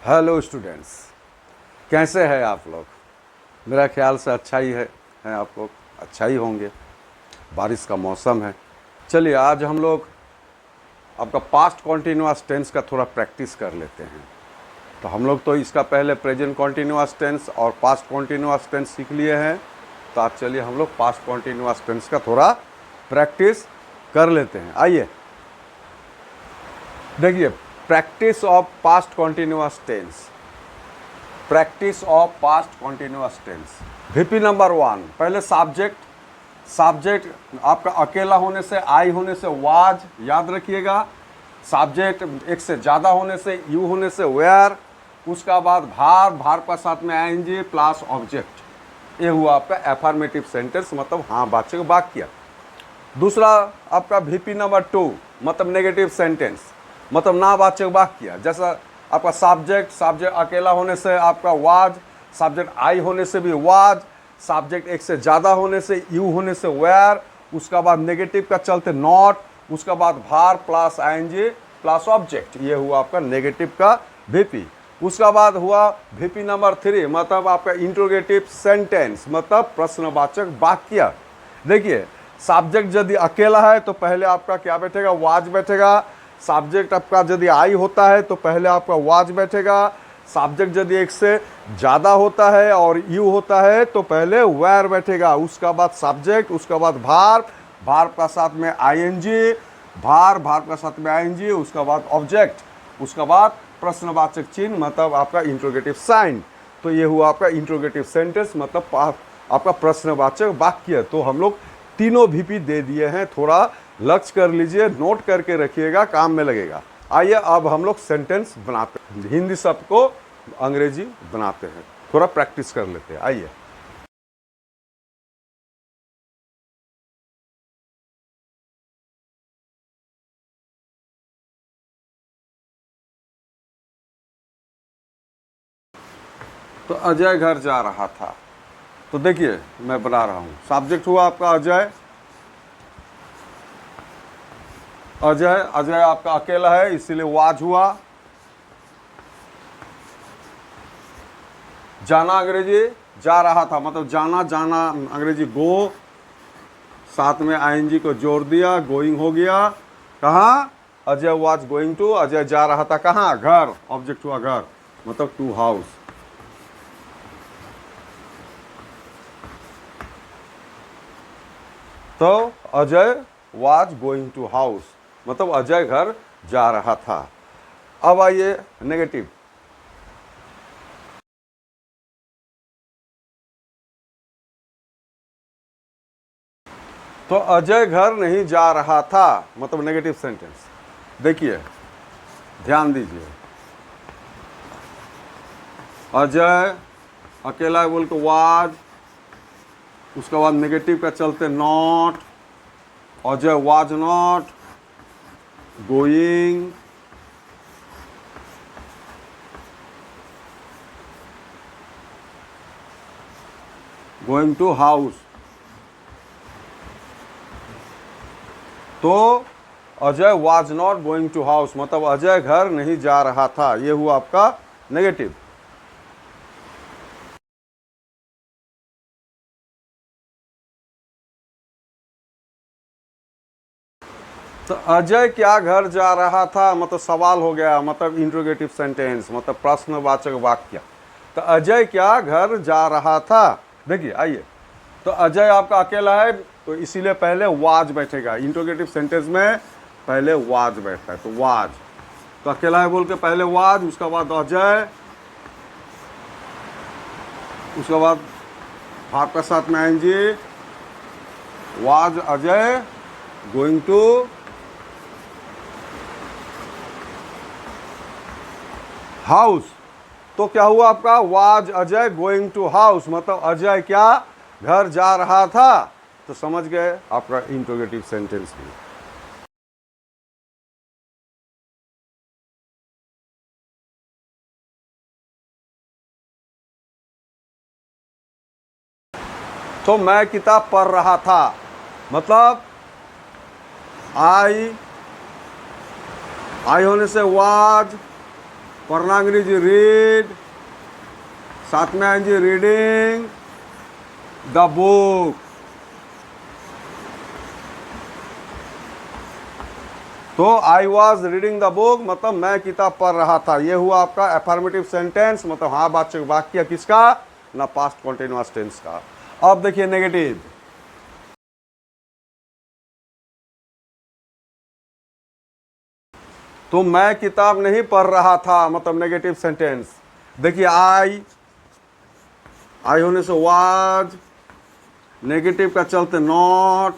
Hello students, कैसे हैं आप लोग। मेरा ख्याल से अच्छा ही हैं आप लोग, अच्छा ही होंगे। बारिश का मौसम है। चलिए आज हम लोग आपका पास्ट कॉन्टिन्यूअस टेंस का थोड़ा प्रैक्टिस कर लेते हैं। तो हम लोग तो इसका पहले प्रेजेंट कॉन्टिन्यूअस टेंस और पास्ट कॉन्टिन्यूअस टेंस सीख लिए हैं। तो आज चलिए हम लोग पास्ट कॉन्टिन्यूअस टेंस का थोड़ा प्रैक्टिस कर लेते हैं। आइए देखिए, practice of past continuous tense. Practice of past continuous tense. VP number 1, पहले सब्जेक्ट आपका अकेला होने से, आई होने से वाज, याद रखिएगा। सब्जेक्ट एक से ज़्यादा होने से, यू होने से वेयर। उसका बाद भार का साथ में आईएनजी प्लस ऑब्जेक्ट। ये हुआ आपका एफर्मेटिव सेंटेंस, मतलब हाँ वाचक वाक्य। दूसरा आपका वीपी नंबर 2, मतलब नेगेटिव सेंटेंस, मतलब नावाचक वाक्य। जैसा आपका सब्जेक्ट अकेला होने से आपका वाज, सब्जेक्ट आई होने से भी वाज, सब्जेक्ट एक से ज़्यादा होने से, यू होने से वेयर। उसका बाद नेगेटिव का चलते नॉट। उसका बाद भार प्लस आईएनजी प्लस ऑब्जेक्ट। ये हुआ आपका नेगेटिव का वीपी। उसका बाद हुआ वीपी नंबर 3, मतलब आपका इंट्रोगेटिव सेंटेंस, मतलब प्रश्नवाचक वाक्य। देखिए, सब्जेक्ट यदि अकेला है तो पहले आपका क्या बैठेगा, वाज बैठेगा। सब्जेक्ट आपका यदि आई होता है तो पहले आपका वाज बैठेगा। सब्जेक्ट यदि एक से ज़्यादा होता है और यू होता है तो पहले वेयर बैठेगा। उसका बाद सब्जेक्ट, उसका बाद भार का साथ में आईएनजी, भार का साथ में आईएनजी। उसका बाद ऑब्जेक्ट, उसका बाद प्रश्नवाचक चिन्ह, मतलब आपका इंट्रोगेटिव साइन। तो ये हुआ आपका इंट्रोगेटिव सेंटेंस, मतलब आपका प्रश्नवाचक वाक्य। तो हम लोग तीनों वीपी दे दिए हैं। थोड़ा लक्ष्य कर लीजिए, नोट करके रखिएगा, काम में लगेगा। आइए अब हम लोग सेंटेंस बनाते हैं, हिंदी शब्द को अंग्रेजी बनाते हैं। थोड़ा प्रैक्टिस कर लेते हैं। आइए तो अजय घर जा रहा था। तो देखिए मैं बना रहा हूँ। सब्जेक्ट हुआ आपका अजय। अजय आपका अकेला है, इसीलिए वाज हुआ। जाना अंग्रेजी जा रहा था, मतलब जाना अंग्रेजी गो, साथ में आईएनजी को जोड़ दिया, गोइंग हो गया। कहाँ? Ajay was going to, Ajay जा रहा था कहाँ? घर। ऑब्जेक्ट हुआ घर, मतलब टू हाउस। तो Ajay was going to house, मतलब अजय घर जा रहा था। अब आइए नेगेटिव। तो अजय घर नहीं जा रहा था, मतलब नेगेटिव सेंटेंस। देखिए ध्यान दीजिए, अजय अकेला बोल के वाज, उसके बाद नेगेटिव का चलते not, Ajay was not going to house. तो Ajay was not going to house, मतलब अजय घर नहीं जा रहा था। ये हुआ आपका नेगेटिव। तो अजय क्या घर जा रहा था, मतलब सवाल हो गया, मतलब इंट्रोगेटिव सेंटेंस, मतलब प्रश्नवाचक वाक्य। तो अजय क्या घर जा रहा था। देखिए आइए, तो अजय आपका अकेला है तो इसीलिए पहले वाज बैठेगा। इंट्रोगेटिव सेंटेंस में पहले वाज बैठता है, तो वाज। तो अकेला है बोल के पहले वाज, उसका बाद अजय, उसके बाद भाग के साथ में आएंगे was Ajay going to house. तो क्या हुआ आपका, was Ajay going to house, मतलब अजय क्या घर जा रहा था। तो समझ गए आपका इंट्रोगेटिव सेंटेंस भी। तो मैं किताब पढ़ रहा था, मतलब आई होने से वाज, पढ़ना अंग्रेजी रीड, साथ में आएंगे रीडिंग द बुक। तो I was reading the book मतलब मैं किताब पढ़ रहा था। ये हुआ आपका एफर्मेटिव सेंटेंस, मतलब हाँ वाचक वाक्य किसका, ना पास्ट कॉन्टिन्यूअस टेंस का। अब देखिए नेगेटिव। तो मैं किताब नहीं पढ़ रहा था मतलब नेगेटिव सेंटेंस। देखिए आई होने से वाज, नेगेटिव का चलते not,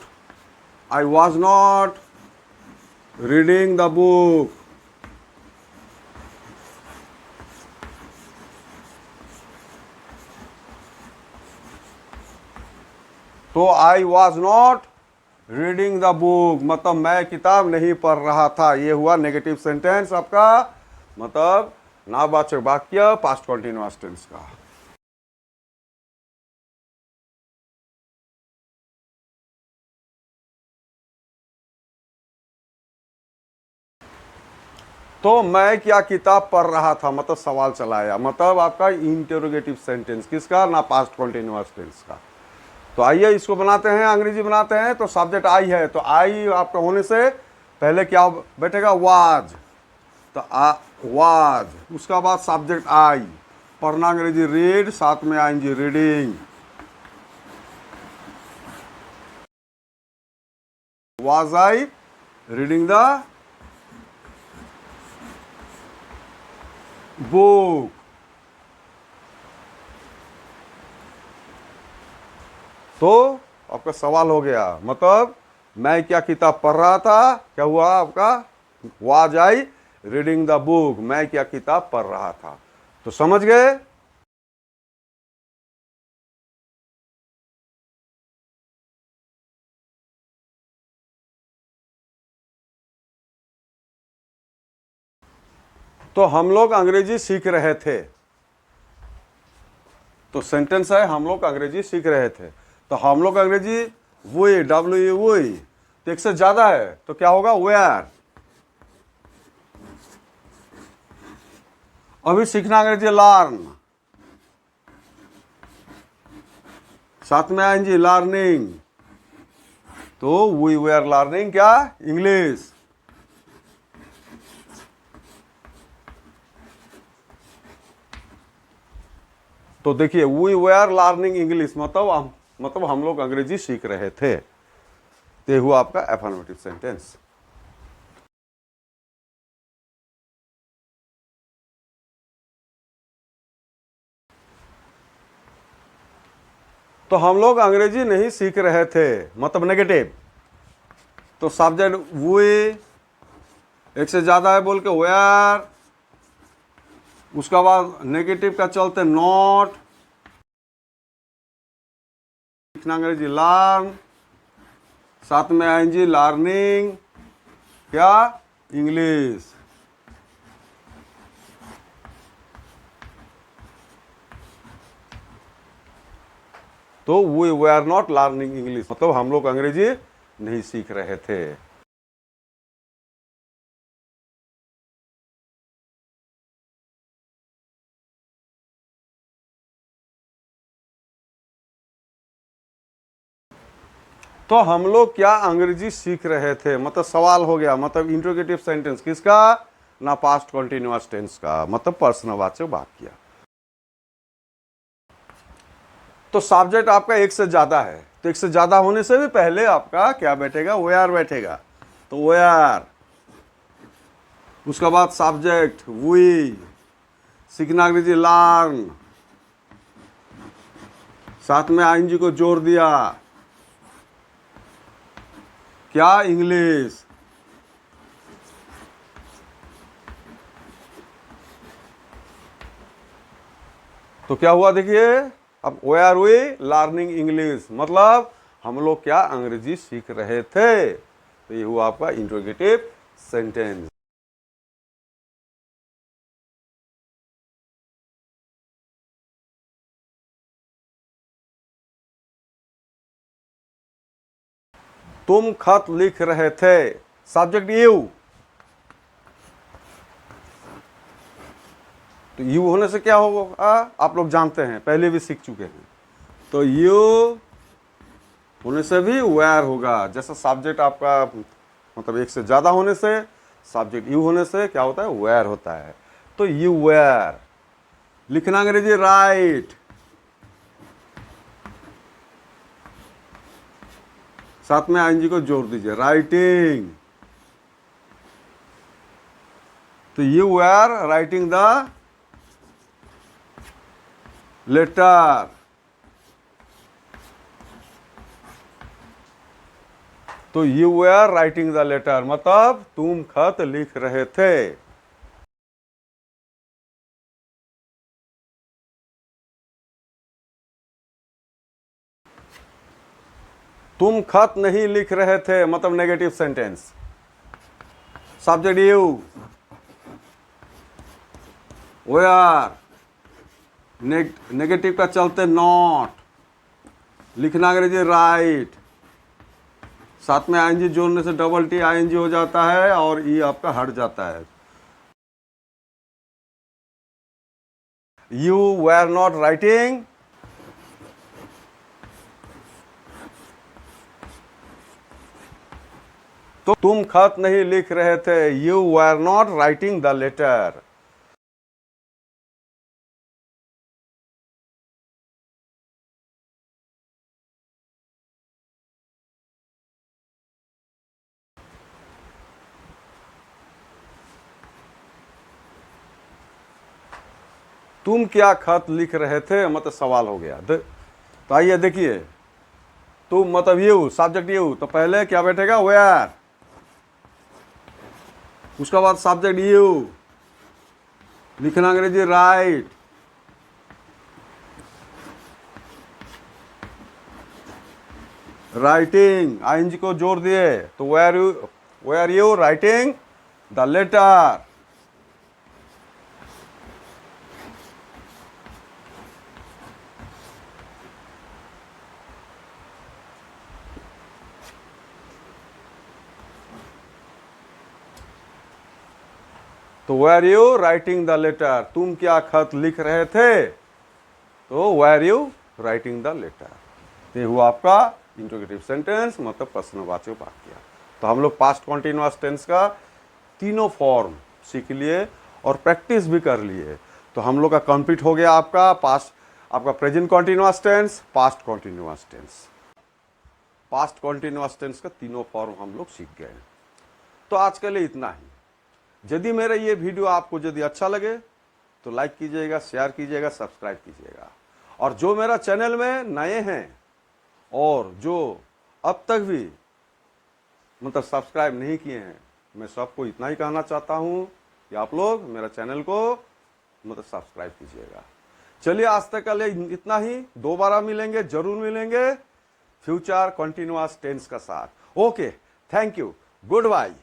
I was not reading the book. तो I was not reading the book मतलब मैं किताब नहीं पढ़ रहा था। ये हुआ नेगेटिव सेंटेंस आपका, मतलब नामवाचक वाक्य पास्ट कॉन्टिन्यूअस टेंस का। तो मैं क्या किताब पढ़ रहा था मतलब सवाल चलाया, मतलब आपका इंटरोगेटिव सेंटेंस किसका, ना पास्ट कॉन्टिन्यूअस टेंस का। तो आइए इसको बनाते हैं, अंग्रेजी बनाते हैं। तो सब्जेक्ट आई है, तो आई आपका होने से पहले क्या बैठेगा, वाज। तो वाज, उसका बाद सब्जेक्ट आई, पढ़ना अंग्रेजी रीड, साथ में आएंगे reading. Was I reading the book. तो आपका सवाल हो गया, मतलब मैं क्या किताब पढ़ रहा था, क्या हुआ आपका, was I reading the book, मैं क्या किताब पढ़ रहा था। तो समझ गए। तो हम लोग अंग्रेजी सीख रहे थे। तो सेंटेंस है हम लोग अंग्रेजी सीख रहे थे। तो हम लोग अंग्रेजी वही, डब्ल्यू वही, तो एक से ज्यादा है तो क्या होगा, वेयर। अभी सीखना अंग्रेजी लर्न, साथ में आएंगे लर्निंग। तो वी वेयर लर्निंग क्या, इंग्लिश। तो देखिए वी वेयर लर्निंग इंग्लिश मतलब हम लोग अंग्रेजी सीख रहे थे। तो हुआ आपका एफर्मेटिव सेंटेंस। तो हम लोग अंग्रेजी नहीं सीख रहे थे मतलब नेगेटिव। तो सब्जेक्ट वी, एक से ज्यादा है बोल के वेयर, उसका बाद नेगेटिव का चलते नॉट, सीखना अंग्रेजी लर्न, साथ में आएंगे लर्निंग क्या, इंग्लिश। तो we were not learning English मतलब हम लोग अंग्रेजी नहीं सीख रहे थे। तो हम लोग क्या अंग्रेजी सीख रहे थे मतलब सवाल हो गया, मतलब इंट्रोगेटिव सेंटेंस किसका, ना पास्ट कॉन्टिन्यूअस टेंस का, मतलब प्रश्नवाचक वाक्य। तो सब्जेक्ट आपका एक से ज्यादा है, तो एक से ज्यादा होने से भी पहले आपका क्या बैठेगा, वेयर बैठेगा। तो वेयर, उसका बाद सब्जेक्ट वी, सीखना अंग्रेजी लर्न, साथ में आईएनजी को जोड़ दिया क्या, इंग्लिश। तो क्या हुआ देखिए, अब वेयर वी लर्निंग इंग्लिश मतलब हम लोग क्या अंग्रेजी सीख रहे थे। तो ये हुआ आपका इंट्रोगेटिव सेंटेंस। तुम खत लिख रहे थे, सब्जेक्ट यू, तो यू होने से क्या होगा आप लोग जानते हैं, पहले भी सीख चुके हैं। तो यू होने से भी वेयर होगा। जैसा सब्जेक्ट आपका मतलब एक से ज़्यादा होने से, सब्जेक्ट यू होने से क्या होता है, वेयर होता है। तो यू वेयर। लिखना अंग्रेजी राइट, साथ में आईएनजी को जोड़ दीजिए, राइटिंग। तो you were writing the letter. तो you were writing the letter मतलब तुम खत लिख रहे थे। तुम खत नहीं लिख रहे थे मतलब negative sentence. Subject you, were, negative का चलते नॉट, लिखना अंग्रेजी राइट, साथ में आईएनजी जोड़ने से डबल टी आईएनजी हो जाता है और ई आपका हट जाता है। यू वेर नॉट राइटिंग, तो तुम खत नहीं लिख रहे थे। You were not writing the letter. तुम क्या खत लिख रहे थे मतलब सवाल हो गया। तो आइए देखिए, तुम मतलब यू, सब्जेक्ट यू, तो पहले क्या बैठेगा, वेयर, उसका बाद सब्जेक्ट यू, लिखना अंग्रेजी राइट, राइटिंग, आईएनजी को जोड़ दिए तो where you writing the letter. तो were you writing the letter, तुम क्या खत लिख रहे थे, तो were you writing the letter. ये हुआ आपका इंट्रोगेटिव सेंटेंस मतलब प्रश्नवाचक वाक्य। तो हम लोग पास्ट कॉन्टिन्यूअस टेंस का तीनों फॉर्म सीख लिए और प्रैक्टिस भी कर लिए। तो हम लोग का कंप्लीट हो गया आपका पास्ट, आपका present continuous tense, past continuous tense. Past continuous tense का तीनों फॉर्म हम लोग सीख गए। तो आज के लिए इतना ही। यदि मेरा ये वीडियो आपको यदि अच्छा लगे तो लाइक कीजिएगा, शेयर कीजिएगा, सब्सक्राइब कीजिएगा। और जो मेरा चैनल में नए हैं और जो अब तक भी मतलब सब्सक्राइब नहीं किए हैं, मैं सबको इतना ही कहना चाहता हूं कि आप लोग मेरा चैनल को मतलब सब्सक्राइब कीजिएगा। चलिए आज तक के लिए इतना ही। दोबारा मिलेंगे, जरूर मिलेंगे फ्यूचर कंटिन्यूअस टेंस का साथ। Okay, thank you, good bye.